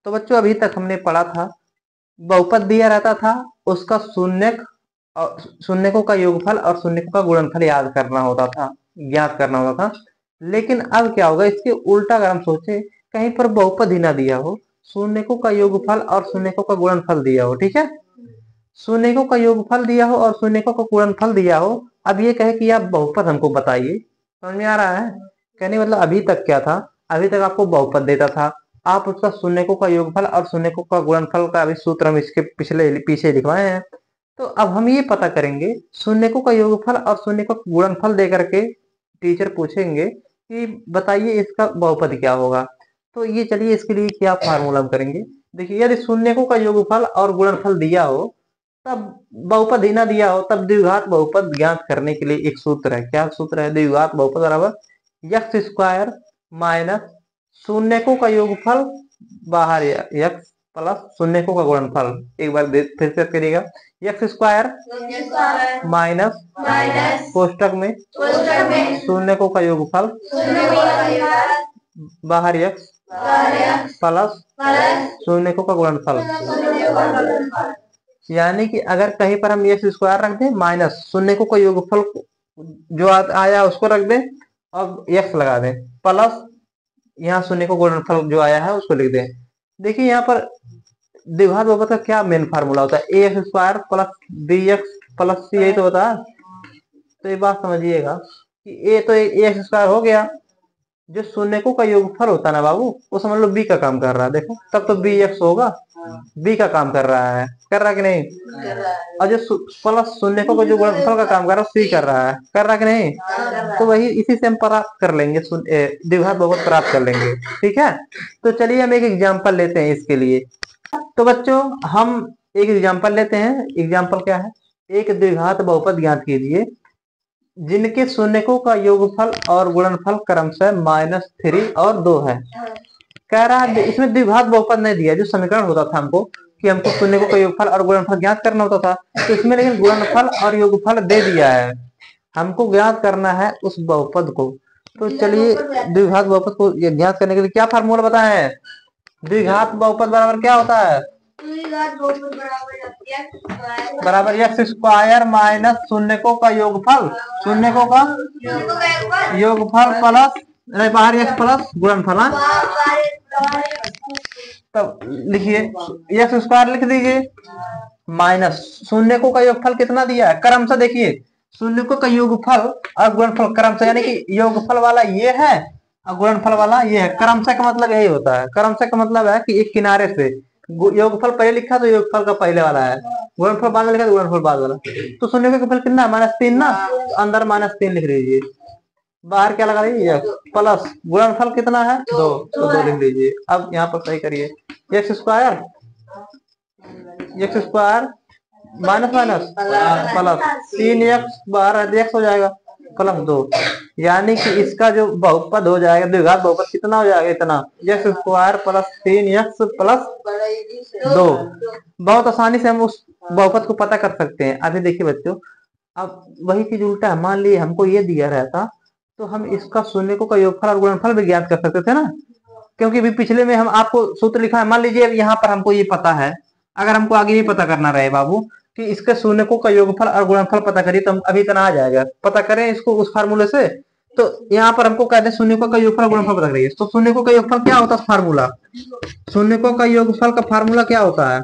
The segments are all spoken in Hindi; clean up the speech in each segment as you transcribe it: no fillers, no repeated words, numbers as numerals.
तो बच्चों अभी तक हमने पढ़ा था, बहुपद दिया रहता था, उसका शून्यक और शून्यकों का योगफल और शून्यकों का गुणनफल याद करना होता था, ज्ञात करना होता था। लेकिन अब क्या होगा, इसके उल्टा अगर हम सोचे, कहीं पर बहुपद ही ना दिया हो, शून्यकों का योगफल और शून्यकों का गुणनफल दिया हो, ठीक है, शून्यकों का योगफल दिया हो और शून्यकों का गुणनफल दिया हो, अब ये कहे कि आप बहुपद हमको बताइए, समझ में आ रहा है? कहने मतलब अभी तक क्या था, अभी तक आपको बहुपद देता था, आप उसका शून्यकों का योगफल और शून्यकों का गुणनफल का अभी सूत्र हम इसके पिछले पीछे लिखवाए हैं। तो अब हम ये पता करेंगे, शून्यकों का योगफल और शून्यकों का गुणनफल दे करके टीचर पूछेंगे कि बताइए इसका बहुपद क्या होगा। तो ये चलिए इसके लिए क्या फार्मूला हम करेंगे। देखिए, यदि शून्यकों का योगफल और गुणनफल दिया हो, तब बहुपद ही ना दिया हो, तब द्विघात बहुपद ज्ञात करने के लिए एक सूत्र है। क्या सूत्र है? द्विघात बहुपद बराबर एक्स स्क्वायर माइनस शून्यकों का योगफल बाहर एक्स प्लस शून्यकों का गुणनफल। एक बार फिर से करिएगा, एक्स स्क्वायर माइनस कोष्टक में शून्यकों का योगफल बाहर एक्स प्लस शून्यकों का गुणनफल। यानी कि अगर कहीं पर हम एक्स स्क्वायर रख दें माइनस शून्यकों का योगफल जो आया उसको रख दें और एक्स लगा दें, प्लस यहाँ शून्य को गुणनफल जो आया है उसको लिख दें। देखिए यहाँ पर द्विघात बहुपद का क्या मेन फार्मूला होता है, A X square plus B X plus C, यही तो होता है। तो ये बात समझिएगा कि ए तो ए एक्स स्क्वायर हो गया, जो शून्यकों का योगफल होता है ना बाबू, वो समझ लो बी का काम कर रहा है, देखो तब तो बी एक्स होगा, बी का काम कर रहा है, कर रहा है कि नहीं? और जो प्लस शून्यकों का जो गुणनफल का काम कर रहा है सी कर रहा है, कर रहा है कि नहीं? तो वही इसी से हम प्राप्त कर लेंगे, द्विघात बहुपद प्राप्त कर लेंगे, ठीक है। तो चलिए हम एक एग्जाम्पल लेते हैं इसके लिए। तो बच्चों हम एक एग्जाम्पल लेते हैं। एग्जाम्पल क्या है? एक द्विघात बहुपद ज्ञात कीजिए जिनके शून्यकों का योगफल और गुणनफल क्रमशः -3 और 2 है। कह रहा है इसमें द्विघात बहुपद नहीं दिया, जो समीकरण होता था हमको कि हमको शून्यकों का योगफल और गुणनफल ज्ञात करना होता था, तो इसमें लेकिन गुणनफल और योगफल दे दिया है, हमको ज्ञात करना है उस बहुपद को। तो चलिए द्विघात बहुपद को ज्ञात करने के लिए क्या फार्मूला बताएं? द्विघात बहुपद बराबर क्या होता है? बराबर एक्स स्क्वायर माइनस शून्यकों का योगफल, शून्यकों का योगफल प्लस बाहर एक्स प्लस गुणनफल। तब लिखिए एक्स स्क्वायर लिख दीजिए माइनस शून्यकों का योगफल कितना दिया है क्रमशः, देखिए शून्यकों का योगफल और गुणनफल क्रमशः, यानी कि योगफल वाला ये है और गुणनफल वाला ये है। क्रमशः का मतलब यही होता है, क्रमशः का मतलब है कि एक किनारे से योगफल पहले लिखा तो योगफल का पहले वाला है, गुणनफल बाद में लिखा तो गुणनफल बाद वाला। तो शून्य का योगफल कितना है? -3 ना, तो अंदर -3 लिख लीजिए, बाहर क्या लगा लीजिए प्लस, गुणनफल कितना है? 2, तो 2 लिख लीजिए। अब यहाँ पर सही करिए, x square minus minus plus 3x बाहर एक्स हो जाएगा प्लस 2, यानी कि इसका जो बहुपद हो जाएगा द्विघात बहुपद कितना हो जाएगा? इतना, x square plus 3x plus 2। बहुत आसानी से हम उस बहुपद को पता कर सकते हैं। अभी देखिए बच्चों, अब वही चीज उल्टा है, मान लीजिए हमको ये दिया रहता तो हम इसका शून्यकों का योगफल और गुणनफल भी ज्ञात कर सकते थे ना, क्योंकि अभी पिछले में हम आपको सूत्र लिखा है। मान लीजिए यहाँ पर हमको ये पता है, अगर हमको आगे ये पता करना रहे बाबू कि इसके शून्यकों का योगफल और गुणनफल पता करिए, तो हम अभी इतना आ जाएगा, पता करें इसको उस फार्मूले से। तो यहाँ पर हमको कहते हैं शून्यकों का योगफल गुणनफल पता करिए, तो शून्यकों का योगफल क्या होता है? फार्मूला, शून्यकों का योगफल का फार्मूला क्या होता है?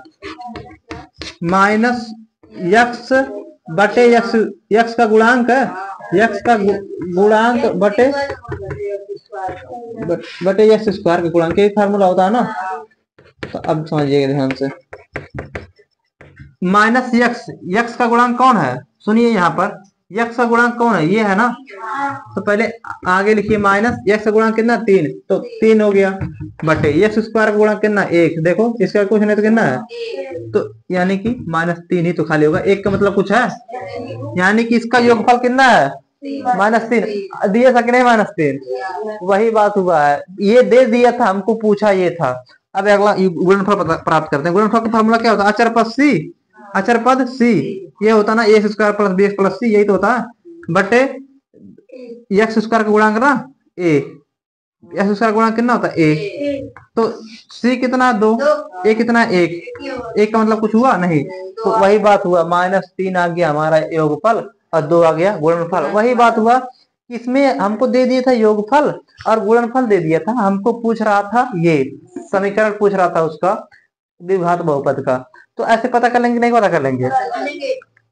-x बटे x का गुणांक है, x का गुणांक बटे एक्स स्क्वायर का गुणांक, एक फार्मूला होता है ना। तो अब समझिएगा ध्यान से, -x का गुणांक कौन है? सुनिए यहाँ पर x का गुणांक कौन है? ये है ना। तो पहले आगे लिखिए -x का गुणांक कितना? 3, तो 3 हो गया बटे एक्स स्क्वायर का गुणांक कितना? 1, देखो इसका कुछ नहीं तो कितना है, तो यानी कि -3 ही तो खाली होगा, 1 का मतलब कुछ है, यानी कि इसका योगफल कितना है? -3 दिया था कि नहीं? -3, वही बात हुआ है, ये दे दिया था, हमको पूछा ये था। अब अगला गुणनफल प्राप्त करते हैं। गुणनफल का फार्मूला क्या होता है? अचर पद सी, अचर पद सी, ये होता ना X square plus B X plus C, यही तो होता है, बटे एक्स स्क्वायर का गुणांक ना ए, एक्स स्क्वायर गुणा कितना होता है 1, तो सी कितना 2, ए कितना 1, एक का मतलब कुछ हुआ नहीं, तो वही बात हुआ -3 आ गया हमारा योगफल और 2 आ गया गुणनफल। वही बात हुआ, इसमें हमको दे दिया था योगफल और गुणनफल दे दिया था, हमको पूछ रहा था ये समीकरण पूछ रहा था उसका द्विघात बहुपद का। तो ऐसे पता कर लेंगे, नहीं पता कर लेंगे।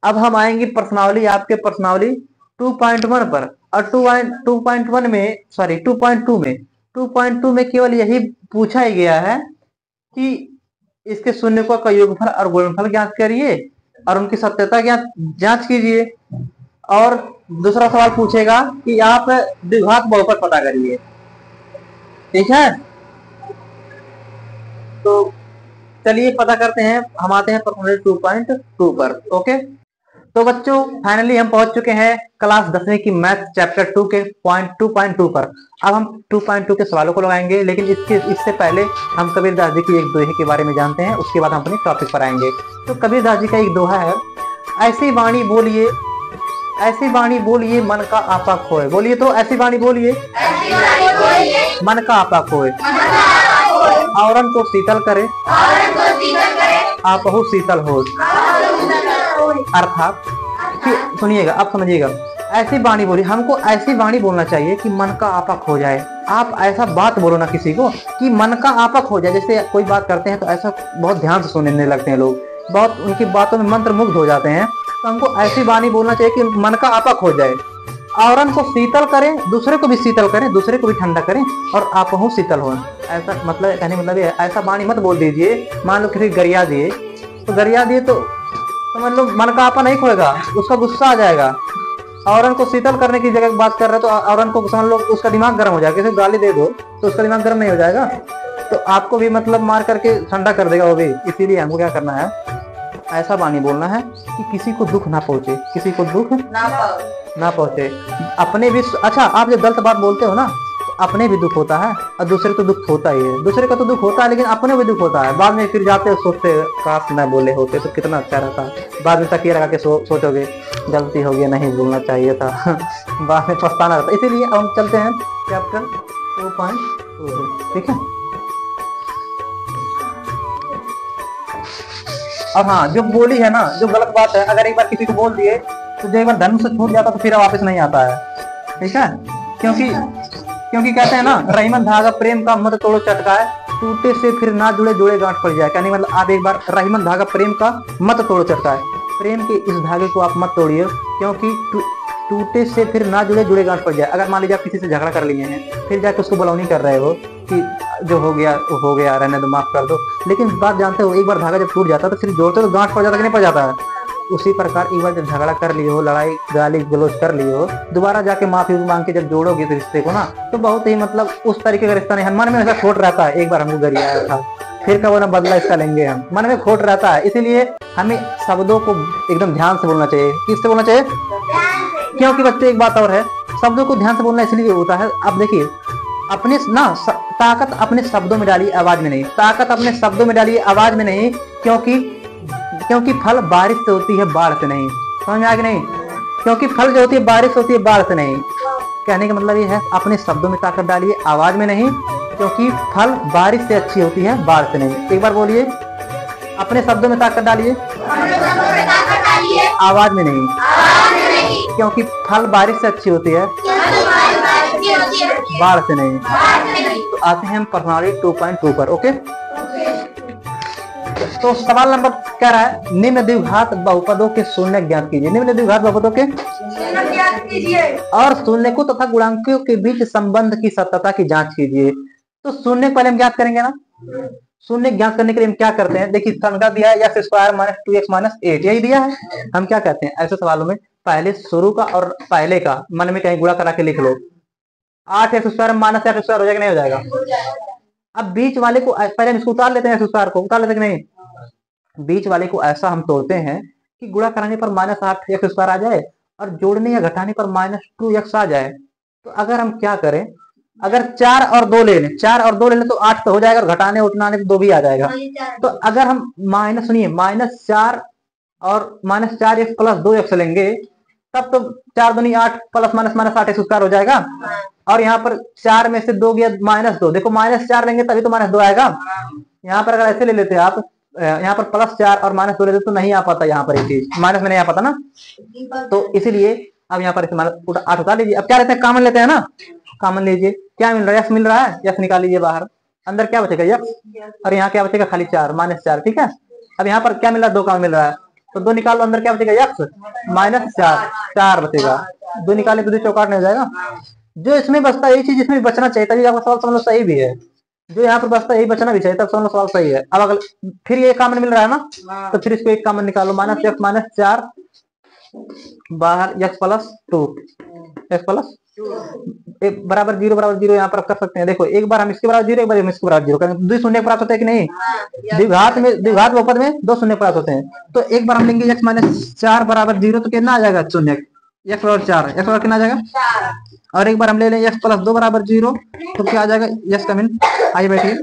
अब हम आएंगे प्रश्नावली, आपके प्रश्नावली 2.1 पर, और 2.1 में सॉरी 2.2 में केवल यही पूछा ही गया है कि इसके शून्यकों का योगफल और गुणनफल ज्ञात करिए और उनकी सत्यता जांच कीजिए। और दूसरा सवाल पूछेगा कि आप द्विघात बहुपद पता करिए। ठीक है, तो चलिए पता करते हैं। हम आते हैं प्रश्नावली 2.2 पर। ओके, तो बच्चों फाइनली हम पहुंच चुके हैं क्लास 10वीं की मैथ चैप्टर 2 के पॉइंट 2.2 पर। अब हम 2.2 के सवालों को लगाएंगे, लेकिन इससे पहले हम कबीरदास जी की एक दोहे के बारे में जानते हैं, उसके बाद हम अपने टॉपिक पर आएंगे। तो कबीरदास जी का एक दोहा है, ऐसी वाणी बोलिए, ऐसी वाणी बोलिए मन का आपा खोए। बोलिए तो, ऐसी वाणी बोलिए मन का आपा खोए, औरन को शीतल करे आपहु शीतल हो। अर्थात सुनिएगा, अब समझिएगा, ऐसी वाणी बोली, हमको ऐसी वाणी बोलना चाहिए कि मन का आपा खो जाए। आप ऐसा बात बोलो ना किसी को कि मन का आपा खो जाए। जैसे कोई बात करते हैं तो ऐसा बहुत ध्यान से सुनने लगते हैं लोग, बहुत उनकी बातों में मंत्र मुग्ध हो जाते हैं। तो हमको ऐसी वाणी बोलना चाहिए कि मन का आपा खो जाए, औरन को शीतल करें, दूसरे को भी शीतल करें, दूसरे को भी ठंडा करें, और आप हो शीतल हो। ऐसा मतलब कहने मतलब ये, ऐसा वाणी मत बोल दीजिए। मान लो किसी गरिया दिए, तो गरिया दिए तो समझ लो मन का आपा नहीं खोएगा, उसका गुस्सा आ जाएगा। औरन को शीतल करने की जगह बात कर रहे हो तो औरन को समझ लो उसका दिमाग गर्म हो जाएगा। किसी गाली दे दो तो उसका दिमाग गर्म नहीं हो जाएगा, तो आपको भी मतलब मार करके ठंडा कर देगा वो भी। इसीलिए हमको क्या करना है, ऐसा वाणी बोलना है कि किसी को दुख ना पहुंचे, किसी को दुख ना पहुंचे। अपने भी, अच्छा आप जब गलत बात बोलते हो ना तो अपने भी दुख होता है और दूसरे को दुख होता ही है। दूसरे का तो दुख होता है लेकिन अपने भी दुख होता है। बाद में फिर जाते हो सोचते काश ना बोले होते तो कितना अच्छा रहता। बाद में तकिया लगा के सोचोगे गलती हो गई, नहीं बोलना चाहिए था बाद में पछताना रहता। इसीलिए हम चलते हैं चैप्टर 2.2। ठीक है, और हाँ जो बोली है ना, जो गलत बात है, अगर एक बार किसी को बोल दिए तो जो एक बार धर्म से छूट जाता तो फिर वापस नहीं आता है। ठीक है, क्योंकि कहते हैं ना, रहीमन धागा प्रेम का मत तोड़ो चटकाए, टूटे से फिर ना जुड़े जुड़े गांठ पड़ जाए। कहने मतलब आप एक बार रहीमन धागा प्रेम का मत तोड़ो चटकाए, प्रेम के इस धागे को आप मत तोड़िए, क्योंकि टूटे से फिर ना जुड़े जुड़े गांठ पड़ जाए। अगर मान लीजिए आप किसी से झगड़ा कर लिए हैं, फिर जाकर उसको बुलावनी कर रहे हो कि जो हो गया वो हो गया, रहने दो, माफ कर दो, लेकिन बात जानते हो एक बार धागा जब टूट जाता है तो फिर जोड़ते तो गांठ पड़ जाता कि नहीं पड़ जाता है। उसी प्रकार एक बार जब झगड़ा कर लिए हो, लड़ाई गाली गलौज कर लिए हो, दोबारा जाके माफी मांग के जब जोड़ोगे तो रिश्ते को ना, तो बहुत ही मतलब उस तरीके का रिश्ता नहीं। मन में ऐसा खोट रहता है, एक बार हमको गरिया आया था फिर कब ना बदला इसका लेंगे हम, मन में खोट रहता है। इसीलिए हमें शब्दों को एकदम ध्यान से बोलना चाहिए। किससे बोलना चाहिए? क्योंकि बच्चे एक बात और है, शब्दों को ध्यान से बोलना इसलिए होता है, आप देखिए अपने ना ताकत अपने शब्दों में डालिए, आवाज में नहीं। ताकत अपने शब्दों में डालिए, आवाज में नहीं, क्योंकि फल बारिश से होती है, बाढ़ से नहीं। समझ में आ गया नहीं? क्योंकि फल जो होती है बारिश होती है, बाढ़ से नहीं। कहने का मतलब ये है अपने शब्दों में ताकत डालिए, आवाज में नहीं, क्योंकि फल बारिश से अच्छी होती है, बाढ़ से नहीं। एक बार बोलिए, अपने शब्दों में ताकत डालिए, आवाज में नहीं, क्योंकि फल बारिश से अच्छी होती है, बाढ़ से नहीं। तो आते हैं हम प्रश्नावली 2.2 पर। ओके, तो सवाल नंबर कह रहा है, निम्न द्विघात बहुपदों के शून्य ज्ञात कीजिए। निम्न द्विघात बहुपदों के और शून्यकों तथा गुणांकों के बीच संबंध की सत्यता की जांच कीजिए। तो शून्य पहले हम ज्ञात करेंगे ना। शून्य ज्ञात करने के लिए हम क्या करते हैं, देखिए संख्या दिया है x square minus 2x minus 8, यही दिया है। हम क्या कहते हैं ऐसे सवालों में, पहले शुरू का और पहले का मन में कहीं गुणा करा के लिख लो। 8x square minus 8x square हो जाएगा, नहीं हो जाएगा? अब बीच वाले को पहले हम इसको उतार लेते हैं, x स्क्वायर को उतार लेते हैं नहीं, बीच वाले को ऐसा हम तोड़ते हैं कि गुणा कराने पर -8x स्क्वायर आ जाए और जोड़ने या घटाने पर -2x आ जाए। तो अगर हम क्या करें, अगर 4 और 2 ले लें, 4 और 2 ले लें तो 8 तो हो जाएगा, और घटाने उठाने तो 2 भी आ जाएगा। तो अगर हम सुनिए -4 और -4x प्लस 2x लेंगे, तब तो 4 दूनी 8 प्लस माइनस -8x स्क्वायर हो जाएगा। और यहाँ पर 4 में से 2 गया -2, देखो -4 लेंगे तभी तो -2 आएगा। यहाँ पर अगर ऐसे ले लेते आप, यहाँ पर +4 और -2 लेते तो नहीं आ पाता, यहाँ पर ये चीज माइनस में नहीं आ पाता ना, तो इसीलिए अब यहाँ पर 8 उतार लीजिए। अब क्या लेते हैं, कॉमन लेते हैं ना, कॉमन लीजिए, क्या मिल रहा है, x मिल रहा है, x निकाल लीजिए बाहर, अंदर क्या बचेगा x, और यहाँ क्या बचेगा खाली 4 -4, ठीक है। अब यहाँ पर क्या मिल रहा है, 2 कॉमन मिल रहा है, तो 2 निकाल लो, अंदर क्या बचेगा x -4, 4 बचेगा, 2 निकाले तो 2 चौकाट नहीं हो जाएगा। जो इसमें बचता है यही चीज इसमें बचना चाहिए, तभी आपका सवाल समझ लो सही भी है, जो यहाँ पर बचता है यही बचना भी चाहिए, तब समझ लो सवाल सही है। अब अगर फिर ये कॉमन मिल रहा है ना, तो फिर इसको एक कॉमन निकालो, -x -4 बाहर x +2, x बराबर 0 बराबर 0 यहाँ पर कर सकते हैं। देखो एक बार हम इसके बराबर 0, एक बार हम इसके बराबर 0 करेंगे, 2 शून्य प्राप्त होते हैं कि नहीं, द्विघात बहुपद में 2 शून्य प्राप्त होते हैं। तो एक बार हम लेंगे x -4 बराबर 0, तो कितना आ जाएगा शून्य, x बराबर 4, x बराबर कितना आ जाएगा, और एक बार हम ले लें x +2 बराबर 0, तो क्या आ जाएगा, यस कम इन, आइए बैठिए,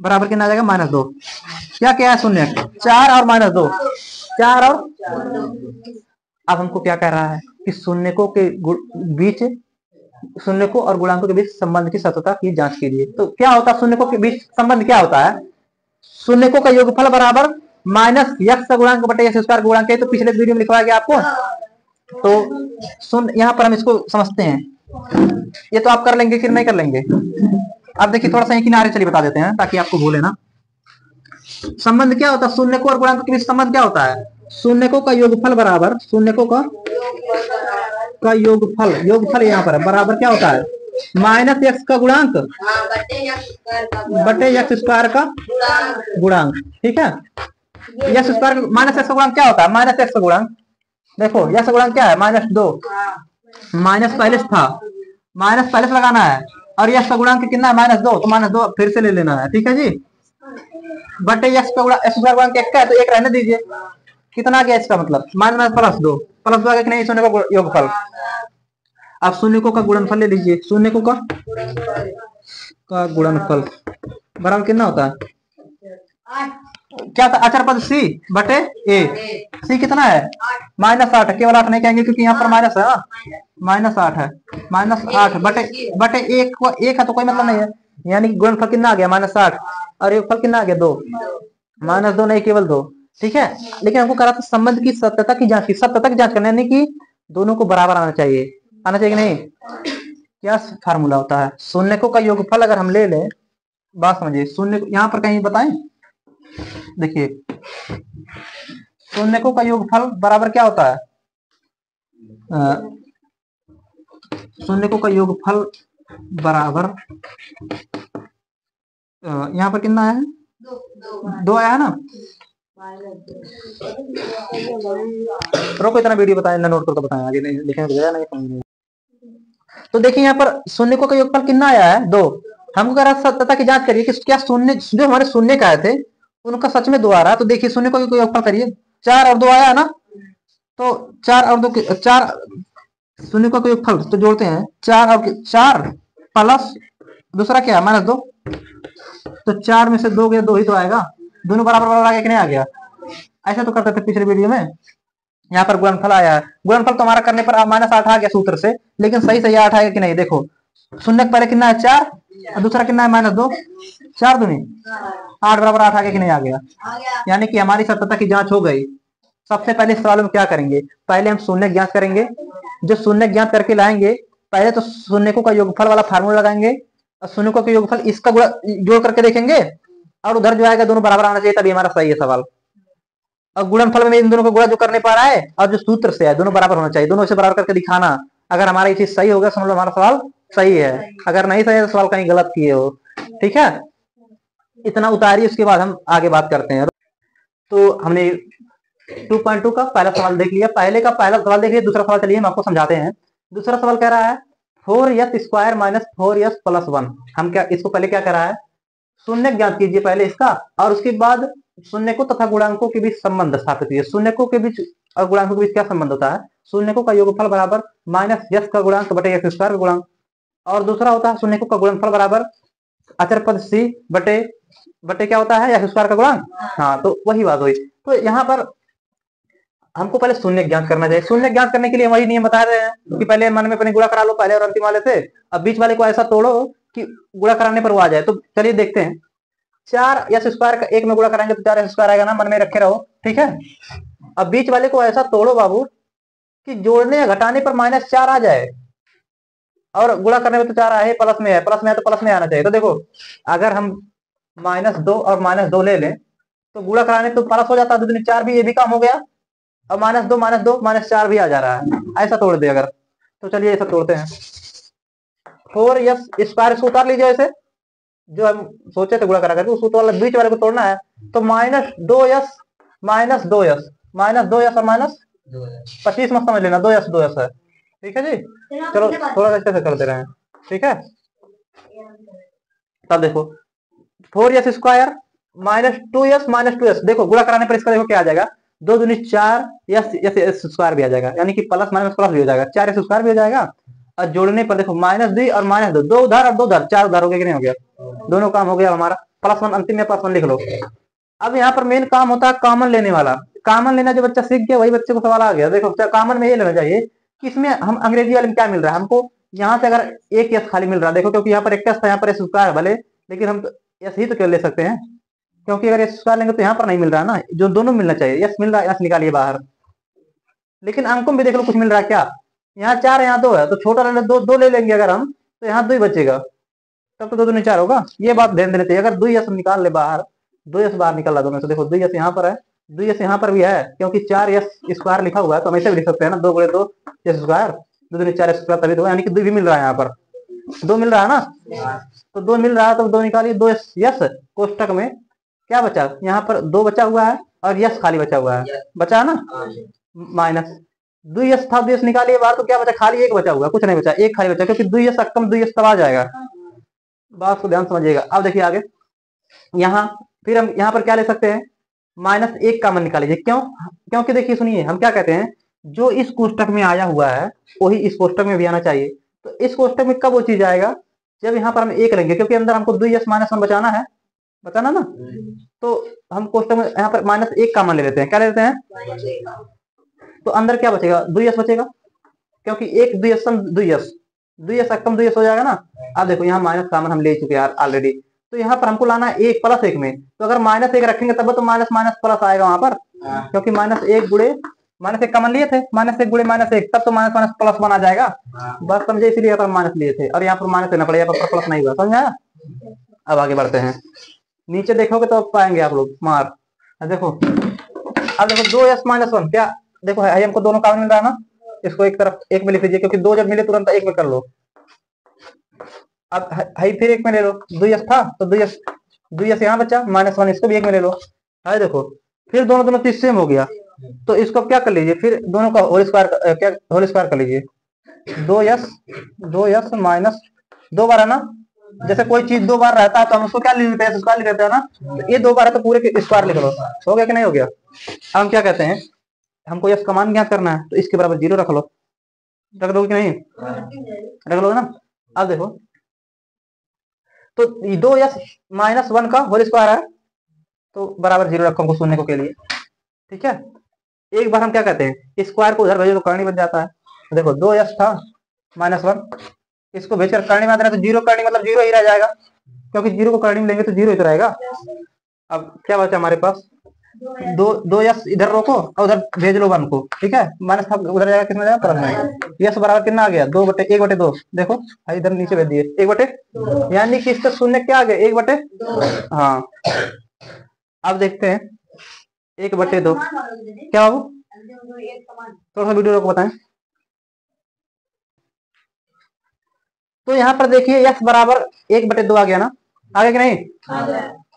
बराबर कितना आ जाएगा -2, क्या क्या है शून्य, 4 और -2, 4 और, अब हमको क्या कह रहा है कि शून्यकों के बीच, शून्यकों और गुणांकों के बीच संबंध की सत्यता की जांच कीजिए। तो क्या होता है शून्यकों के बीच संबंध, क्या होता है, शून्यकों का योगफल बराबर -x का गुणांक बटे x स्क्वायर गुणांक है, तो पिछले वीडियो में लिखवाया गया आपको। तो यहाँ पर हम इसको समझते हैं, ये तो आप कर लेंगे कि नहीं कर लेंगे। अब देखिए थोड़ा सा एक किनारे चलिए बता देते हैं ताकि आपको भूले ना। संबंध क्या होता है, शून्यकों और गुणांकों के बीच संबंध क्या होता है, शून्यकों का योगफल बराबर, शून्यकों का योगफल यहाँ पर बराबर क्या होता है, -x का गुणांक बटे x स्क्वायर का गुणांक, ठीक है। x स्क्वायर -x का गुणांक क्या होता है, -x का गुणांक, देखो x का गुणांक क्या है, -2, माइनस पहले था, माइनस पहले से लगाना है, और x का गुणांक कितना है, -2, तो -2 फिर से ले लेना है, ठीक है जी, बटे x का गुणांक 1 का है तो 1 रहने दीजिए, कितना गया इसका मतलब, -2 +2 आगे कि नहीं, शून्य का योगफल। अब शून्यकों का गुणनफल ले लीजिए, शून्यकों का गुणनफल बराबर कितना होता है, क्या था, अचर पद c बटे a, c कितना है, -8, केवल 8 नहीं कहेंगे क्योंकि यहाँ पर माइनस है, -8 है, -8 बटे 1 है तो कोई मतलब नहीं है, यानी गुणनफल कितना आ गया -8, और योगफल कितना आ गया 2, -2 नहीं केवल 2, ठीक है। लेकिन हमको करा था संबंध की सत्यता की जांच, सत्यता की जांच करने, यानी कि दोनों को बराबर आना चाहिए कि नहीं। क्या फार्मूला होता है, शून्यकों का योगफल अगर हम ले लें, बात समझिए, शून्य यहाँ पर कहीं बताएं, देखिए शून्यकों का योगफल बराबर क्या होता है, शून्यकों का योगफल बराबर यहाँ पर कितना है, 2 आया है ना, रोको इतना वीडियो बताएं ना, नोट करके बताएं, आगे नहीं लिखने को नहीं। तो देखिए यहाँ पर शून्यकों का योगफल कितना आया है, 2, हमको कह रहा सत्यता की जांच करिए कि क्या शून्य जो हमारे शून्य का आए थे उनका सच में 2 आ रहा है। तो देखिए शून्य को योगफल करिए, 4 और 2 आया है ना, तो 4 और 2 4 शून्य को योगफल तो जोड़ते हैं, 4 प्लस दूसरा क्या है -2, तो 4 में से 2 गया 2 ही तो आएगा, दोनों बराबर बराबर आ गया कि नहीं आ गया, ऐसा तो करते थे पिछले वीडियो में। यहाँ पर गुणनफल आया है, गुणनफल तो हमारा करने पर -8 आ गया सूत्र से, लेकिन सही सही 8 आएगा कि नहीं, देखो शून्य पहले कितना है 4 और दूसरा कितना है -2, 4 दूनी 8 बराबर 8 आ गया कि नहीं आ गया, यानी कि हमारी सत्यता की जांच हो गई। सबसे पहले इस सवाल में क्या करेंगे, पहले हम शून्य ज्ञात करेंगे, जो शून्य ज्ञात करके लाएंगे पहले तो शून्यकों का योगफल वाला फार्मूला लगाएंगे, और शून्यकों का योगफल इसका जोड़ करके देखेंगे, और उधर जो आएगा दोनों बराबर आना चाहिए, तभी हमारा सही है सवाल। और गुणनफल में इन दोनों को गुणा जो करने पा रहा है और जो सूत्र से है दोनों बराबर होना चाहिए, दोनों से बराबर करके दिखाना। अगर हमारा ये चीज सही होगा समझ लो हमारा सवाल सही है, अगर नहीं सही है तो सवाल कहीं गलत किए हो, ठीक है। इतना उतारिए, उसके बाद हम आगे बात करते हैं। तो हमने 2.2 का पहला सवाल देख लिया, पहले का पहला सवाल देख लिया, दूसरा सवाल चलिए हम आपको समझाते हैं। दूसरा सवाल कह रहा है 4x स्क्वायर -4x + 1। हम क्या इसको पहले क्या करा है, शून्य ज्ञात कीजिए पहले इसका, और उसके बाद शून्यकों तथा गुणांकों के बीच संबंध स्थापित कीजिए। शून्यकों के बीच और गुणांकों के बीच क्या संबंध होता है, शून्यकों का योगफल बराबर -x का गुणांक बटे x स्क्वायर का गुणांक, और दूसरा होता है शून्यकों का गुणनफल बराबर अचर पद c बटे क्या होता है x स्क्वायर का गुणांक। हाँ, तो वही बात हुई। तो यहाँ पर हमको पहले शून्य ज्ञात करना चाहिए। शून्य ज्ञात करने के लिए वही नियम बता रहे हैं कि पहले मन में अपने गुणा करा लो पहले और अंतिम वाले से, अब बीच वाले को ऐसा तोड़ो कि गुणा कराने पर वो आ जाए। तो चलिए देखते हैं, 4s² का 1 में गुणा कराएंगे तो 4s² आएगा ना, मन में रखे रहो, ठीक है। अब बीच वाले को ऐसा तोड़ो बाबू कि जोड़ने या घटाने पर -4 आ जाए, और गुणा करने में तो 4 आए, प्लस में है, प्लस में है तो प्लस में आना चाहिए। तो देखो अगर हम -2 और -2 ले लें तो गुणा कराने तो प्लस हो जाता है, 2 दूनी 4 भी, ये भी काम हो गया। अब -2 -2 -4 भी आ जा रहा है, ऐसा तोड़ दे अगर, तो चलिए ऐसा तोड़ते हैं। 4s² इसको उतार लीजिए ऐसे, जो हम सोचे थे गुणा करा करके, उस वाला बीच वाले को तोड़ना है। तो -2s -2s -2s और -25 मत समझ लेना, 2s 2s है, ठीक है जी। चलो थोड़ा अच्छे से कर दे रहे हैं, ठीक है। तब देखो 4s² -2s -2s, देखो गुणा कराने पर इसका देखो क्या आ जाएगा, 2 दूनी 4 s² भी आ जाएगा, यानी कि प्लस माइनस प्लस भी हो जाएगा, 4s² भी हो जाएगा। और जोड़ने पर देखो -2 और -2, 2 उधार और 2 उधार, 4 उधार हो गया कि नहीं हो गया, दोनों काम हो गया हमारा। +1 अंतिम में +1 लिख लो। अब यहाँ पर मेन काम होता है कॉमन लेने वाला। कॉमन लेना जो बच्चा सीख गया वही बच्चे को सवाल आ गया। देखो कॉमन में ये लेना चाहिए कि इसमें हम अंग्रेजी वाले में क्या मिल रहा है हमको, यहाँ से अगर एक s खाली मिल रहा है, देखो क्योंकि यहाँ पर एक s था, यहाँ पर s² भले, लेकिन हम s ही तो क्यों ले सकते हैं, क्योंकि अगर s² लेंगे तो यहाँ पर नहीं मिल रहा है ना, जो दोनों मिलना चाहिए। s मिल रहा है, s निकालिए बाहर। लेकिन अंकों में भी देख लो कुछ मिल रहा है क्या, यहाँ 4 यहाँ 2 है, तो छोटा लेना 2 ले लेंगे अगर हम, तो यहाँ 2 ही बचेगा, तब तो 2 दूनी 4 होगा। ये बात ध्यान देनी चाहिए। अगर 2s निकाल ले बाहर, 2s बाहर निकल रहा दोनों से, देखो 2s यहाँ पर है, 2s यहाँ पर भी है, क्योंकि 4s² लिखा हुआ है तो हम ऐसे भी लिख सकते हैं ना, 2 × 2 s², 2 दूनी 4s², तभी 2, यानी कि 2 भी मिल रहा है, यहाँ पर 2 मिल रहा है ना, तो 2 मिल रहा है तो 2 निकालिए। 2s कोष्टक में क्या बचा, यहाँ पर 2 बचा हुआ है और यस खाली बचा हुआ है, बचा है ना, माइनस 2s था, 2s निकालिए बाहर तो क्या बचा, खाली 1 बचा हुआ, कुछ नहीं बचा, 1 खाली बचा, क्योंकि 2s कम 2s तब आ जाएगा। बात को ध्यान समझिएगा। अब देखिए आगे, यहाँ फिर हम यहाँ पर क्या ले सकते हैं, -1 कॉमन निकाल लीजिए। क्यों, क्योंकि देखिए सुनिए, हम क्या कहते हैं, जो इस कोष्टक में आया हुआ है वही इस कोष्टक में भी आना चाहिए। तो इस कोष्टक में कब वो चीज आएगा, जब यहाँ पर हम 1 लेंगे, क्योंकि अंदर हमको 2s -1 बचाना है, बचाना ना, तो हम कोष्टक में यहाँ पर -1 कॉमन ले लेते हैं। क्या ले लेते हैं, तो अंदर क्या बचेगा, 2s बचेगा, क्योंकि 1 2s 2s कम 2s हो जाएगा ना। अब देखो यहाँ माइनस कॉमन हम ले चुके हैं ऑलरेडी, तो यहाँ पर हमको लाना है 1 + 1 में, तो अगर -1 रखेंगे तब तो माइनस माइनस प्लस आएगा वहां पर, क्योंकि -1 गुणे -1 कॉमन लिए थे, -1 गुणे -1, तब तो माइनस माइनस प्लस बना जाएगा। बस समझे, इसीलिए यहाँ पर माइनस लिए थे, और यहाँ पर माइनस लेना पड़ेगा, यहाँ पर प्लस नहीं हुआ, समझ आया। अब आगे बढ़ते हैं, नीचे देखोगे तो पाएंगे आप लोग मार। देखो अब देखो 2s -1 क्या, देखो है हमको दोनों कॉमन मिल रहा है ना, इसको एक तरफ 1 में लिख लीजिए, क्योंकि 2 जब मिले तुरंत 1 में कर लो। अब है फिर 1 में ले लो, 2s था तो 2s यहाँ बचा, -1 इसको भी 1 में ले लो, है देखो, फिर दोनों चीज सेम हो गया, तो इसको क्या कर लीजिए, फिर दोनों का होल स्क्वायर कर लीजिए। 2s -2 बार है ना, जैसे कोई चीज 2 बार रहता है तो हम उसको क्या लिख लेते हैं, s² लिख लेते हैं ना, तो ये 2 बार है तो पूरे के स्क्वायर लिख लो। हो गया कि नहीं हो गया। अब हम क्या कहते हैं, हमको s का मान ज्ञात करना है, तो इसके बराबर 0 रख लो, रख दो कि नहीं, रख लो ना। अब देखो तो 2s -1 का होल स्क्वायर है, तो बराबर 0 रखो हमको शून्य को के लिए, ठीक है। एक बार हम क्या कहते हैं, स्क्वायर को उधर भेजो तो करनी बन जाता है। तो देखो 2s था -1, इसको भेजकर करनी में आना, तो 0 करनी मतलब 0 ही रह जाएगा, क्योंकि 0 को करनी में लेंगे तो 0 ही तो रहेगा। अब क्या बचा हमारे पास, 2s इधर रोको और उधर भेज लो 1 को, ठीक है, माइनस था उधर जाएगा, कितना जाएगा प्लस में, s बराबर कितना आ गया, 1/2। देखो इधर नीचे भेज दिए 1/, यानी कि इसका शून्य क्या आ गया, 1/, हाँ। अब देखते हैं 1/2 क्या बाबू, थोड़ा सा वीडियो रोको बताएं। तो यहाँ पर देखिए s बराबर 1/2 आ गया ना, आगे कि नहीं।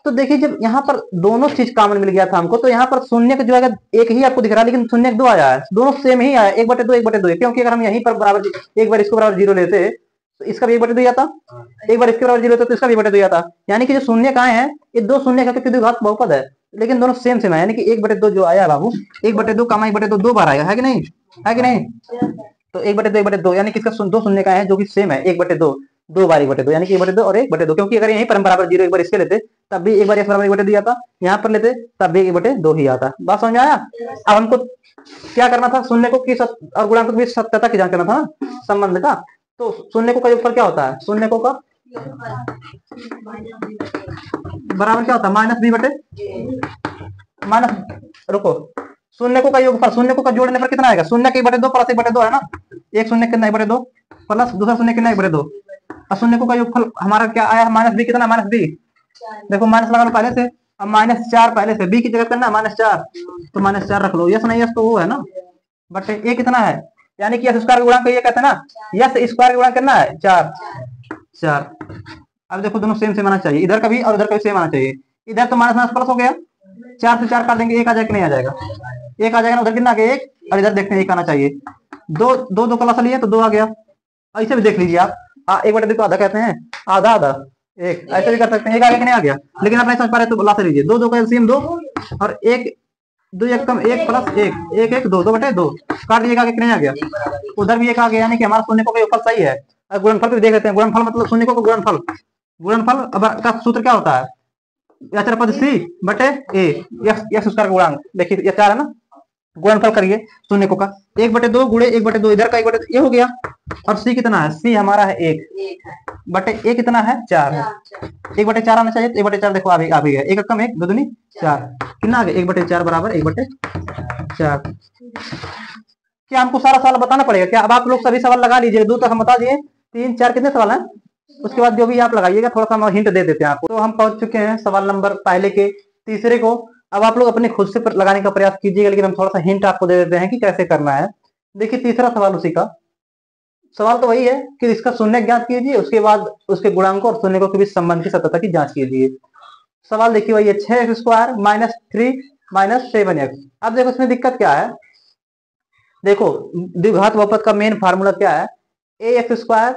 तो देखिए जब यहाँ पर दोनों चीज कॉमन मिल गया था हमको, तो यहाँ पर शून्य का जो है 1 ही आपको दिख रहा है, लेकिन शून्य 2 आया है, दोनों सेम ही आया, 1/2 1/2, क्योंकि अगर हम यहीं पर बराबर एक बार इसको बराबर 0 लेते तो इसका भी 1/2 आता, एक बार इसके बराबर 0 लेते तो इसका भी 1/2 आता, यानी कि जो शून्य कहाँ है, ये 2 शून्य का द्विघात बहुपद है, लेकिन दोनों सेम है, यानी कि 1/2 जो आया बाबू, 1/2 का 1/2 2 बार आएगा, है कि नहीं, है कि नहीं। तो 1/2 1/2, यानी कि इसका 2 शून्य का है जो कि सेम है, 1/2 2 बार 1/2, यानी कि 1/2 और 1/2, क्योंकि अगर यहीं पर हम बराबर 0 एक बार इसके लेते तब भी 1/(x) दिया था, यहाँ पर लेते तब भी 1/2 ही आता। बात समझ में आया? अब हमको क्या करना था, शून्य को किस और गुणांक के बीच सत्यता की जांच करना था ना, संबंध का। तो शून्य को का योगफल क्या होता है, शून्य को का बराबर क्या होता है, रुको, शून्य को का योगफल, शून्य को का जोड़ने पर कितना आएगा, शून्य के 1/2 प्लस 1/2 है ना, एक शून्य कितना 1/2 प्लस दूसरा शून्य कितना 1/2, और शून्य को का योगफल हमारा क्या आया, -b कितना, -b, देखो माइनस लगा लो पहले से, अब -4 पहले से, b की जगह करना -4, तो -4 रख लो, यस नहीं यस तो वो है ना, बट ए कितना है, यानी कि यस स्क्वायर गुणा ये कहते हैं ना, यस स्क्वायर गुणा करना है 4। अब देखो दोनों सेम सेम आना चाहिए, इधर का भी और इधर का भी सेम आना चाहिए। इधर तो माइनस प्लस हो गया, 4 से 4 काट देंगे, 1 आ जाएगा कि नहीं आ जाएगा, 1 आ जाएगा ना, उधर कितना आ गया 1, और इधर देखते हैं 1 आना चाहिए, 2 प्लस लिए तो 2 आ गया। ऐसे भी देख लीजिए आप, 1/2 को आधा कहते हैं, आधा आधा 1, ऐसे भी कर सकते हैं, 1 आ गया कि नहीं आ गया, लेकिन आप नहीं समझ पा रहे तो ला से लीजिए, 2 का एलसीएम 2, और 1 2 1 कम 1 प्लस 1 1 1 2 2/2 काट दिए, आगे कि नहीं आ गया, उधर भी 1 आ गया, यानी कि हमारा शून्य को का योगफल सही है। गुणनफल भी देख लेते हैं, गुणनफल मतलब शून्य को गुणनफल, गुणनफल अब का सूत्र क्या होता है, अचरपद c बटे a, x स्क्वायर का गुणांक, देखिए ये 4 है ना, गुणनफल करिए शून्य को का 1/2 गुणे 1/2, इधर का 1/2 ये हो गया, और c कितना है, c हमारा है 1 बटे a कितना है 4 है, 1/4 आना चाहिए, तो 1/4 देखो आ भी गया, 1 कम 1 2 दूनी 4, कितना आ गया 1/4 बराबर 1/4। क्या हमको सारा सवाल बताना पड़ेगा क्या, अब आप लोग सभी सवाल लगा लीजिए, 2 तक हम बता दिए, 3 4 कितने सवाल हैं, उसके बाद जो भी आप लगाइएगा, थोड़ा सा हम हिंट दे देते हैं आपको। तो हम पहुंच चुके हैं सवाल नंबर पहले के तीसरे को, अब आप लोग अपने खुद से लगाने का प्रयास कीजिएगा, लेकिन हम थोड़ा सा हिंट आपको दे देते हैं कि कैसे करना है। देखिए तीसरा सवाल, उसी का सवाल तो वही है कि इसका शून्य ज्ञात कीजिए, उसके बाद उसके गुणांकों और शून्य के बीच संबंध की सत्यता की जांच कीजिए। सवाल देखिए वही है, 6x² -3 -7x। अब देखो इसमें दिक्कत क्या है, देखो द्विघात बहुपद का मेन फार्मूला क्या है, ax²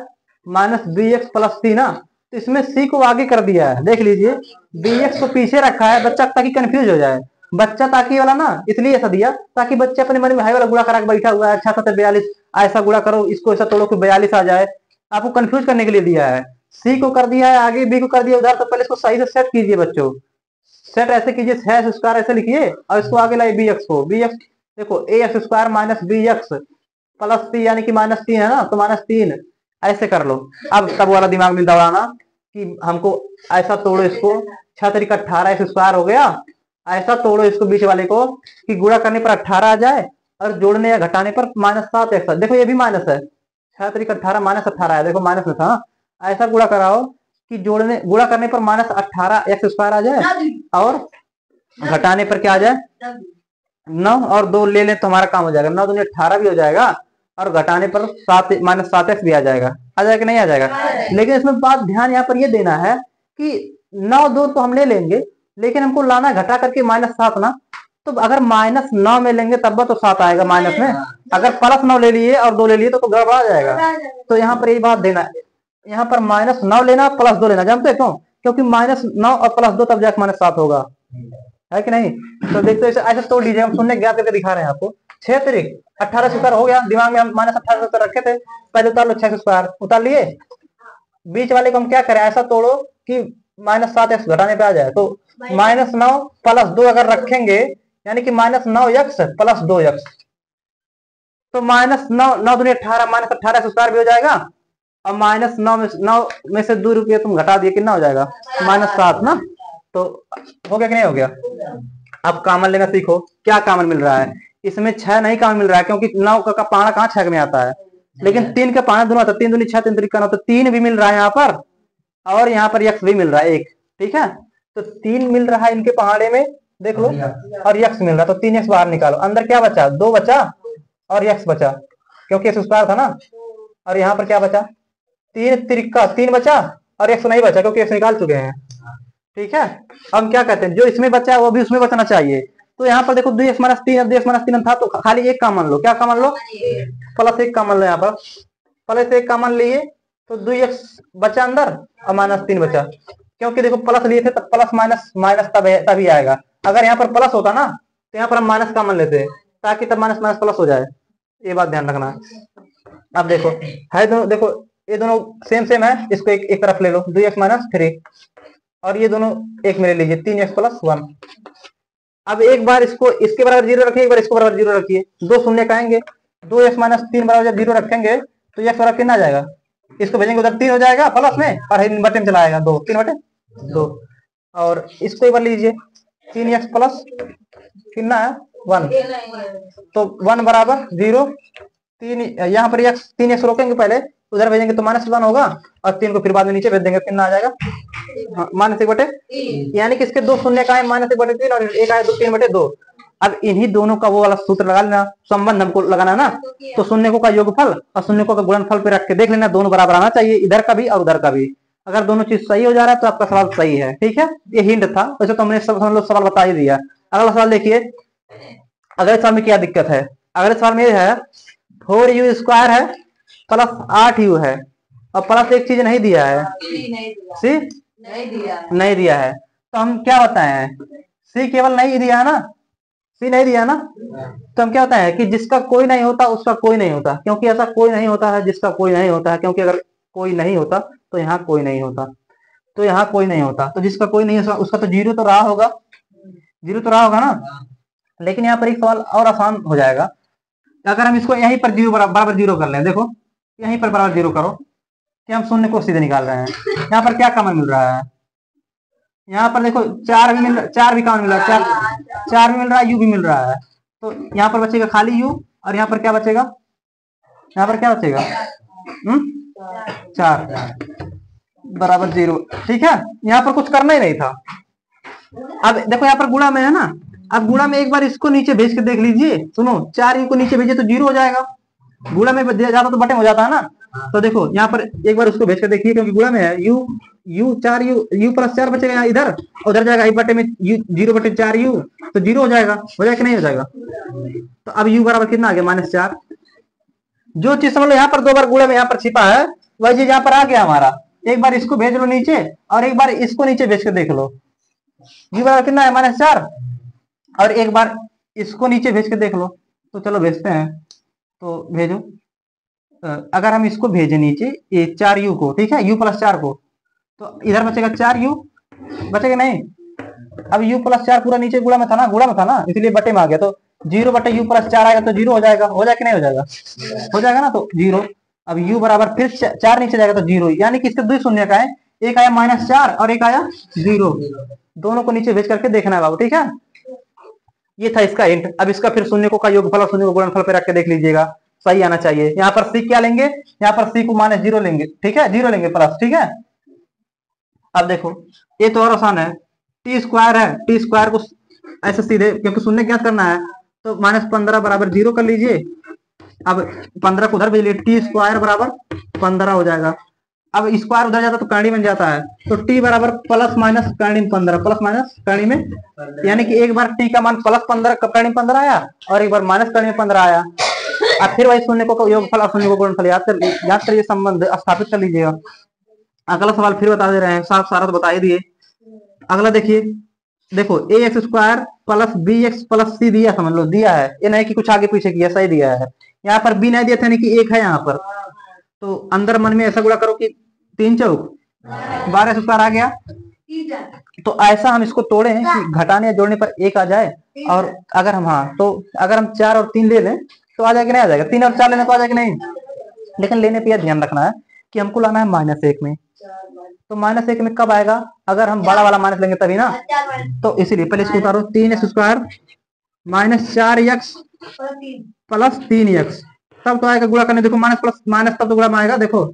-bx + c ना, तो इसमें c को आगे कर दिया है, देख लीजिए bx को पीछे रखा है बच्चा, ताकि कंफ्यूज हो जाए बच्चा, ताकि वाला ना इसलिए ऐसा दिया ताकि बच्चे अपने मन में हाई वाला गुणा करा के बैठा हुआ है, 6 7 42, ऐसा गुणा करो, इसको ऐसा तोड़ो कि 42 आ जाए, आपको कंफ्यूज करने के लिए दिया है। c को कर दिया है आगे, b को कर दिया उधर, तो पहले इसको सही से सेट कीजिए बच्चों, सेट ऐसे कीजिए, 6x² ऐसे लिखिए, और इसको आगे लाइए bx को, bx देखो ax² -bx + c, यानी कि -3 है ना, तो -3 ऐसे कर लो। अब तब वाला दिमाग में दौड़ाना कि हमको ऐसा तोड़ो इसको, 6 × 18 x² हो गया, ऐसा तोड़ो इसको बीच वाले को कि गुणा करने पर 18 आ जाए, और जोड़ने या घटाने पर -7x, देखो ये भी माइनस है, 6 × 18 -18 है, देखो माइनस में था, ऐसा गुणा कराओ कि गुणा करने पर -18x² आ जाए, और घटाने पर क्या आ जाए 9, और 2 ले लें तो हमारा काम हो जाएगा, 9 दूनी 18 भी हो जाएगा, और घटाने पर -7x भी आ जाएगा कि नहीं आ जाएगा। लेकिन इसमें बात ध्यान यहाँ पर ये देना है कि 9 2 तो हम ले लेंगे, लेकिन हमको लाना घटा करके -7 ना, तो अगर -9 में लेंगे तब तो 7 आएगा माइनस में, अगर +9 ले लिए और 2 ले लिए तो गड़बड़ा जाएगा। तो यहाँ पर यही बात देना है, यहाँ पर -9 लेना +2 लेना, जानते क्यों, क्योंकि -9 और +2 तब जाकर -7 होगा, है कि नहीं। तो देखते ऐसे तोड़ लीजिए, हम शून्य ज्ञात करके दिखा रहे हैं आपको, 6 × 18 हो गया, दिमाग में हम -18 रखे थे, पहले उतार लो, 6 उतार लिए, बीच वाले को हम क्या करें, ऐसा तोड़ो कि -7x घटाने पे आ जाए, तो -9 + 2 अगर रखेंगे, यानी कि -9x + 2x, तो -9 9 दूनी 18 -18x² भी हो जाएगा, और -9 में से 2 रुपये तुम घटा दिए, कितना हो जाएगा -7 ना, तो हो गया कि नहीं हो गया। अब कामन लेना सीखो, क्या कामन मिल रहा है इसमें, 6 नहीं कामन मिल रहा है, क्योंकि 9 का पाना कहाँ 6 में आता है, लेकिन 3 का पाना दोनों आता है, 3 दूनी 6 3 3 तो 3 भी मिल रहा है यहाँ पर, और यहाँ पर x भी मिल रहा है 1, ठीक है, तो 3 मिल रहा है इनके पहाड़े में, देख लो, और x मिल रहा है, तो 3x बाहर निकालो, अंदर क्या बचा 2 बचा, और x बचा, क्योंकि x² था ना, और यहाँ पर क्या बचा 3 3 बचा, और x नहीं बचा क्योंकि x निकाल चुके हैं, ठीक है। हम क्या कहते हैं, जो इसमें बचा है वो भी उसमें बचना चाहिए, तो यहाँ पर देखो 2x - 3 2x - 3 था, तो खाली एक कामन लो, क्या कामन लो +1 कामन लो, यहाँ पर +1 कामन लिए, तो 2x बचा अंदर और -3 बचा, क्योंकि देखो प्लस लिए थे तब प्लस माइनस तभी आएगा, अगर यहाँ पर प्लस होता ना तो यहाँ पर हम माइनस कामन लेते हैं, ताकि तब माइनस प्लस हो जाए, ये बात ध्यान रखना। अब देखो है दोनों, देखो ये दोनों सेम है, इसको एक तरफ ले लो, 2x - 3 और ये दोनों एक में ले लीजिए, 3x प्लस 1। अब एक बार इसको इसके बराबर 0 रखिए, एक बार इसको बराबर 0 रखिए, दो शून्य का आएंगे, 2x माइनस 3 बराबर जब 0 रखेंगे तो यह बराबर कितना आ जाएगा, इसको भेजेंगे उधर 3 हो जाएगा प्लस में, और बटे में चला आएगा 2, 3/2। और इसको एक बार लीजिए, 3x प्लस कितना है 1, तो 1 बराबर 0, 3 यहाँ पर x 3x रोकेंगे पहले, उधर भेजेंगे तो -1 होगा, और 3 को फिर बाद में नीचे भेज देंगे, कितना आ जाएगा -1/3, यानी कि इसके दो शून्य का है -1/3 और एक आया 3/2। अब इन्हीं दोनों का वो वाला सूत्र लगा लेना, संबंध हमको लगाना ना, तो शून्यकों का योगफल और शून्यकों का गुणनफल पे रख के देख लेना, दोनों बराबर आना चाहिए, इधर का भी और उधर का भी। अगर दोनों चीज सही हो जा रहा है तो आपका सवाल सही है, ठीक है। ये हिंट था, वैसे तो हमने सब लोग सवाल बता ही दिया। अगला सवाल देखिए, अगले सवाल में क्या दिक्कत है। अगले सवाल में है 4u² है प्लस 8u है, और प्लस एक चीज नहीं दिया है, सी नहीं दिया है, तो हम क्या बताए, सी केवल नहीं दिया है ना, सी नहीं दिया ना, तो हम क्या होता है कि जिसका कोई नहीं होता उसका कोई नहीं होता, क्योंकि ऐसा कोई नहीं होता है जिसका कोई नहीं होता है, क्योंकि अगर कोई नहीं होता तो यहाँ कोई नहीं होता, तो यहाँ कोई नहीं होता, तो जिसका कोई नहीं है उसका तो 0 तो रहा होगा, 0 तो रहा होगा ना। लेकिन यहाँ पर एक सवाल और आसान हो जाएगा, अगर हम इसको यहीं पर 0 बराबर 0 कर लें, देखो यहीं पर बराबर 0 करो कि हम शून्य को सीधे निकाल रहे हैं, यहाँ पर क्या कॉमन मिल रहा है, यहाँ पर देखो 4 भी कॉमन मिल रहा है, 4 भी मिल रहा है, u भी मिल रहा है, तो यहाँ पर बचेगा खाली u, और यहाँ पर क्या बचेगा, यहाँ पर क्या बचेगा 4 बराबर 0, ठीक है। यहाँ पर कुछ करना ही नहीं था। अब देखो यहाँ पर गुणा में है ना, अब गुणा में एक बार इसको नीचे भेज के देख लीजिए, सुनो 4u को नीचे भेजिए तो 0 हो जाएगा, गुणा में जाता तो बटे में हो जाता है ना, तो देखो यहाँ पर एक बार उसको भेज कर देखिए, क्योंकि गुणा में है u 4u प्लस 4 बचेगा यहाँ इधर, उधर जाएगा एक बटे में 0/4u, तो 0 हो जाएगा कि नहीं हो जाएगा। तो अब u बराबर कितना आ गया -4। जो चीज समझ लो यहाँ पर 2 बार गुणा में यहाँ पर छिपा है, वही चीज यहाँ पर आ गया हमारा। एक बार इसको भेज लो नीचे और एक बार इसको नीचे भेज कर देख लो, u बराबर कितना है -4, और एक बार इसको नीचे भेज के देख लो। तो चलो भेजते हैं, तो भेजो। अगर हम इसको भेजें नीचे ये 4u को, ठीक है, u प्लस 4 को, तो इधर बचेगा 4u, बचेगा नहीं। अब u प्लस 4 पूरा नीचे गुणा में था ना, इसलिए बटे में आ गया, तो 0/u प्लस 4 आएगा तो 0 हो जाएगा कि नहीं हो जाएगा, हो जाएगा ना, तो 0। अब u बराबर फिर 4 नीचे जाएगा तो 0, यानी कि इसके दो शून्य का है, एक आया -4 और एक आया 0, दोनों को नीचे भेज करके देखना है बाबू, ठीक है। ये था इसका हिंट। अब इसका फिर शून्यकों का योगफल और शून्य को गुणनफल पे रख के देख लीजिएगा, सही आना चाहिए। यहाँ पर c क्या लेंगे, यहाँ पर c को -0 लेंगे, ठीक है, 0 लेंगे प्लस, ठीक है। अब देखो ये तो और आसान है, t² है, t² को ऐसे सीधे, क्योंकि शून्य ज्ञात करना है, तो -15 बराबर 0 कर लीजिए। अब 15 को उधर भेज लिए, t² बराबर 15 हो जाएगा। अब स्क्वायर उधर जाता तो करणी बन जाता है, तो t बराबर प्लस माइनस करणी में 15, प्लस माइनस करणी में, यानी कि एक बार t का मान +15 करणी में 15 आया और एक बार माइनस करणी में 15 आया। अब फिर वही शून्य को योगफल और शून्य को गुणनफल याद करिए, संबंध स्थापित कर लीजिएगा। अगला सवाल फिर बता दे रहे हैं, साफ सारा तो बता ही दिए। अगला देखिए, देखो ax² plus bx plus c दिया, समझ लो दिया है, ये नहीं कि कुछ आगे पीछे किया, सही दिया है। यहाँ पर b नहीं दिया था, यानी कि 1 है यहाँ पर, तो अंदर मन में ऐसा गुणा करो कि 3 चौक 12 आ गया। तो ऐसा हम इसको तोड़े कि घटाने या जोड़ने पर 1 आ जाए, और अगर हम तो अगर हम 4 और 3 ले लें तो आ जाएगा, नहीं आ जाएगा, 3 और 4 लेने को आ जाएगा नहीं, लेकिन लेने पर यह ध्यान रखना है कि हमको लाना है -1 में। तो -1 में कब आएगा, अगर हम बड़ा वाला माइनस लेंगे तभी ना, तो इसीलिए पहले इसको उतारो, 3x² -4x प्लस 3x, तब तो आएगा गुणा करने, देखो माइनस प्लस माइनस तब तो गुणा में आएगा, देखो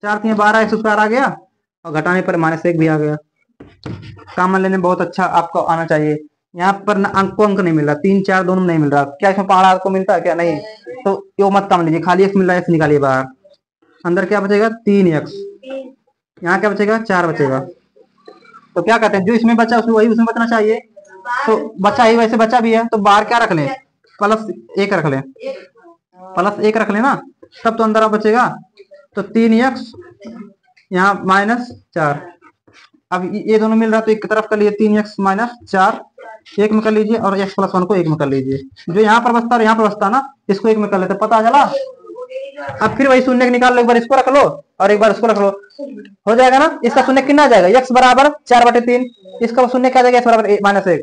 4 3 12x² आ गया, और घटाने पर -1 भी आ गया। कॉमन लेने बहुत अच्छा आपको आना चाहिए। यहाँ पर अंक नहीं मिल रहा, 3 4 दोनों नहीं मिल रहा, क्या इसमें पहाड़ा आपको मिलता है क्या, नहीं, तो यो मत कॉमन लीजिए, खाली x मिल रहा है, x निकालिए बाहर, अंदर क्या बचेगा 3x, यहाँ क्या बचेगा 4 बचेगा। तो क्या कहते हैं, जो इसमें बचा उसमें वही उसमें बचना चाहिए, तो बचा ही वैसे बचा भी है, तो बाहर क्या रख लें, +1 रख लें, +1 रख लेना, तब तो अंदर बचेगा, तो 3x यहाँ -4। अब ये दोनों मिल रहा है तो एक तरफ कर लिए, 3x -4 एक में कर लीजिए, और x + 1 को 1 में कर लीजिए, जो यहाँ पर बचता और यहाँ पर बचता ना, इसको 1 में कर लेते, पता चला। अब फिर वही शून्य निकाल लो, एक बार इसको रख लो, और एक बार उसको रख लो, हो जाएगा ना। इसका शून्य कितना आ जाएगा, x बराबर 4/3, इसका शून्य क्या आ जाएगा, x बराबर -1।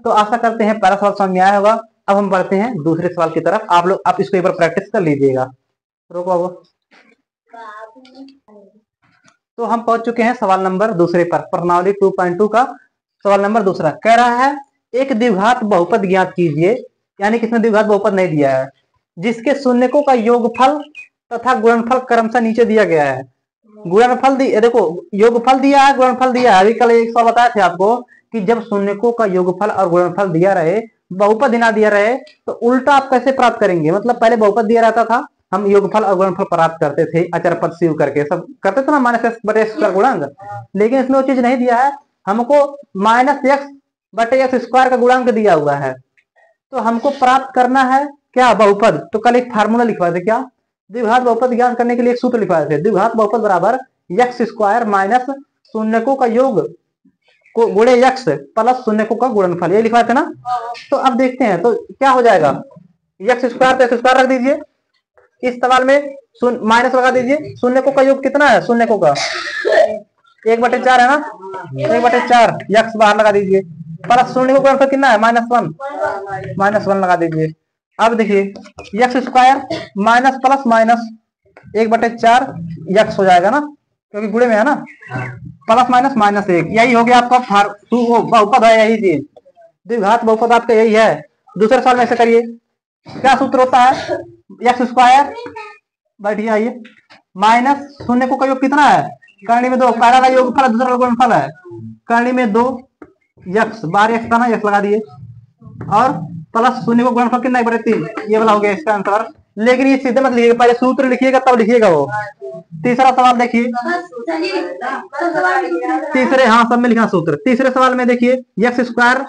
तो आशा करते हैं पहला सवाल समझ में आया होगा। अब हम बढ़ते हैं दूसरे सवाल की तरफ। आप लोग आप इसको एक बार प्रैक्टिस कर लीजिएगा। रोको वो। तो हम पहुंच चुके हैं सवाल नंबर दूसरे पर, प्रश्नावली 2.2 का सवाल नंबर दूसरा। कह रहा है एक द्विघात बहुपद ज्ञात कीजिए, यानी कि इसमें द्विघात बहुपद नहीं दिया है, जिसके शून्यकों का योगफल तथा गुणनफल क्रमशः नीचे दिया गया है। गुणनफल देखो, योगफल दिया है, गुणनफल दिया है। अभी कल एक सवाल बताए थे आपको कि जब शून्यकों का योगफल और गुणनफल दिया रहे, बहुपद ना दिया रहे, तो उल्टा आप कैसे प्राप्त करेंगे। मतलब पहले बहुपद दिया रहता था, हम योगफल और गुणनफल प्राप्त करते थे, अचर पद सीव करके सब करते थे ना, -x/x² गुणांक। लेकिन इसमें वो चीज नहीं दिया है, हमको -x/x² का गुणांक दिया हुआ है। तो हमको प्राप्त करना है क्या, बहुपद। तो कल एक फार्मूला लिखवाए थे, क्या, द्विघात बहुपद ज्ञात करने के लिए एक सूत्र लिखवाए थे, द्विघात बहुपद बराबर x² माइनस शून्यकों का योग को गुणे x प्लस शून्यकों का गुणनफल, ये लिखवाए थे ना। तो अब देखते हैं तो क्या हो जाएगा, x² तो x² रख दीजिए, इस सवाल में माइनस लगा दीजिए। शून्यकों का योग कितना है, शून्यकों का 1/4 है ना, 1/4 x बाहर लगा दीजिए, प्लस शून्य का गुणनफल कितना है, -1 लगा दीजिए। अब देखिए x² minus plus minus 1/4 x हो जाएगा ना, क्योंकि गुणे में है ना, प्लस माइनस -1, यही हो गया आपका बहुपद है, यही चीज द्विघात बहुपद आपका यही है। दूसरे सवाल में ऐसे करिए, क्या सूत्र होता है, x² बैठिए आइए माइनस शून्यकों का योग कितना है, करणी में 2, पहला का योगफल है, दूसरा का गुणनफल है, करणी में 2 x बार x था ना, x लगा दिए, और प्लस शून्य को गुणनफल कितना 1/3, ये वाला हो गया इसका आंसर। लेकिन ये सीधे मत लिखिएगा, पहले सूत्र लिखिएगा तब लिखिएगा वो। तीसरा सवाल देखिए, तीसरे, हाँ सब में लिखा सूत्र। तीसरे सवाल में देखिए x²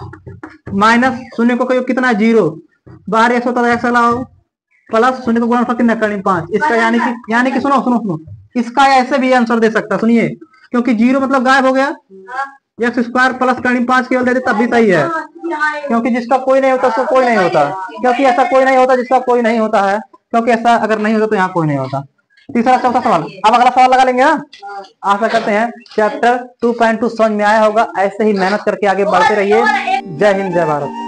माइनस शून्य का योग कितना है 0, बाहर x होता है x लगाओ, प्लस शून्य का गुणनफल कितना, करणी 5। इसका यानी कि सुनो, इसका ऐसे भी आंसर दे सकता, सुनिए, क्योंकि 0 मतलब गायब हो गया, x² प्लस करणी 5 केवल दे दे तब भी सही है, क्योंकि जिसका कोई नहीं होता उसको कोई नहीं होता, क्योंकि ऐसा कोई नहीं होता जिसका कोई नहीं होता है, क्योंकि ऐसा अगर नहीं होता तो यहाँ कोई नहीं होता। तीसरा चौथा सवाल, अब अगला सवाल लगा लेंगे ना। आशा करते हैं चैप्टर 2.2 समझ में आया होगा। ऐसे ही मेहनत करके आगे बढ़ते रहिए। जय हिंद, जय भारत।